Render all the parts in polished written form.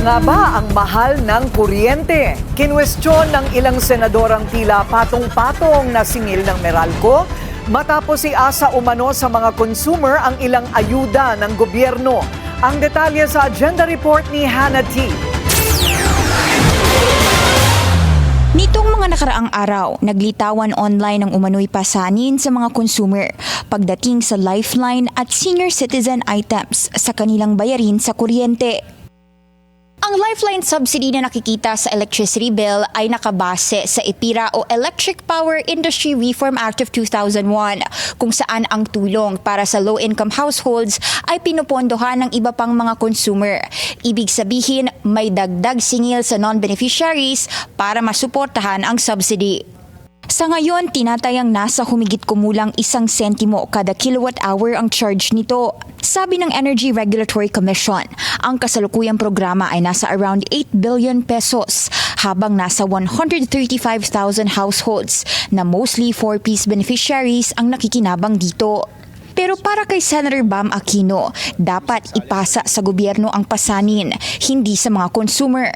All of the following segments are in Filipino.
nga ba ang mahal ng kuryente? Kinwestiyon ng ilang senador ang tila patong-patong na singil ng Meralco matapos iasa umano sa mga consumer ang ilang ayuda ng gobyerno. Ang detalye sa agenda report ni Hannah T. Nitong mga nakaraang araw, naglitawan online ang umano'y pasanin sa mga consumer pagdating sa lifeline at senior citizen items sa kanilang bayarin sa kuryente. Ang lifeline subsidy na nakikita sa electricity bill ay nakabase sa EPIRA o Electric Power Industry Reform Act of 2001 kung saan ang tulong para sa low-income households ay pinupondohan ng iba pang mga consumer. Ibig sabihin, may dagdag singil sa non-beneficiaries para masuportahan ang subsidy. Sa ngayon, tinatayang nasa humigit kumulang 1 sentimo kada kilowatt-hour ang charge nito. Sabi ng Energy Regulatory Commission, ang kasalukuyang programa ay nasa around 8 billion pesos, habang nasa 135,000 households na mostly 4-piece beneficiaries ang nakikinabang dito. Pero para kay Senator Bam Aquino, dapat ipasa sa gobyerno ang pasanin, hindi sa mga consumer.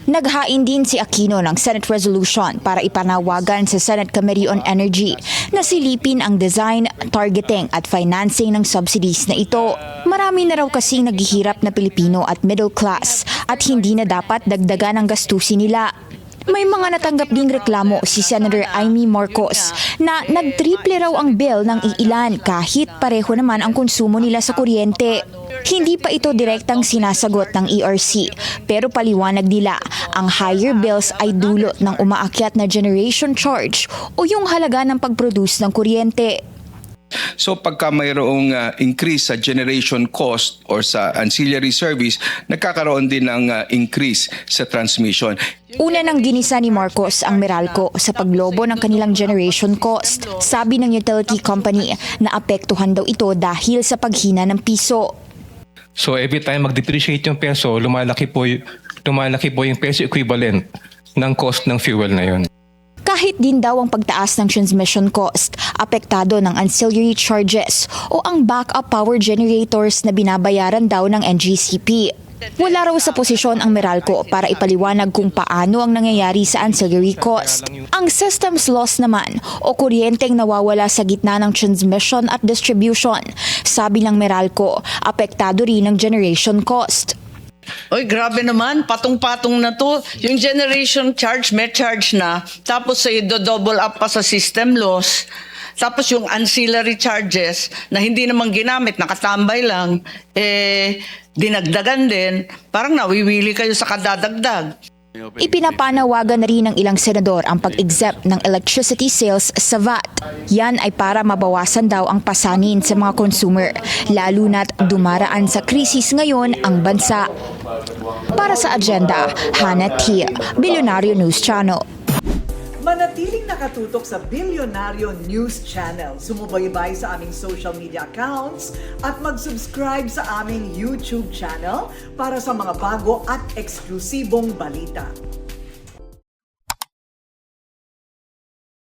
Naghain din si Aquino ng Senate resolution para ipanawagan sa Senate Committee on Energy na silipin ang design, targeting at financing ng subsidies na ito. Marami na raw kasing naghihirap na Pilipino at middle class at hindi na dapat dagdagan ang gastusin nila. May mga natanggap ding reklamo si Senator Amy Marcos na nagtriple raw ang bill ng iilan kahit pareho naman ang konsumo nila sa kuryente. Hindi pa ito direktang sinasagot ng ERC, pero paliwanag nila ang higher bills ay dulot ng umaakyat na generation charge o yung halaga ng pag-produce ng kuryente. So pagka mayroong increase sa generation cost or sa ancillary service, nagkakaroon din ng increase sa transmission. Una nang ginisa ni Marcos ang Meralco sa paglobo ng kanilang generation cost. Sabi ng utility company na apektuhan daw ito dahil sa paghina ng piso. So every time mag-depreciate yung peso, lumalaki po yung peso equivalent ng cost ng fuel na yun. Kahit din daw ang pagtaas ng transmission cost, apektado ng ancillary charges o ang backup power generators na binabayaran daw ng NGCP. Wala raw sa posisyon ang Meralco para ipaliwanag kung paano ang nangyayari sa ancillary cost. Ang systems loss naman o kuryenteng nawawala sa gitna ng transmission at distribution, sabi ng Meralco, apektado rin ang generation cost. Oy, grabe naman, patong-patong na to. Yung generation charge, may charge na. Tapos do-double up pa sa system loss. Tapos yung ancillary charges na hindi naman ginamit, nakatambay lang, dinagdagan din. Parang nawiwili kayo sa kadadagdag. Ipinapanawagan na rin ng ilang senador ang pag-exempt ng electricity sales sa VAT. Yan ay para mabawasan daw ang pasanin sa mga consumer, lalo na't dumaraan sa krisis ngayon ang bansa. Para sa agenda, Hannah T. Billionario News Channel. Manatiling nakatutok sa Billionario News Channel. Sumubaybay sa aming social media accounts at mag-subscribe sa aming YouTube channel para sa mga bago at eksklusibong balita.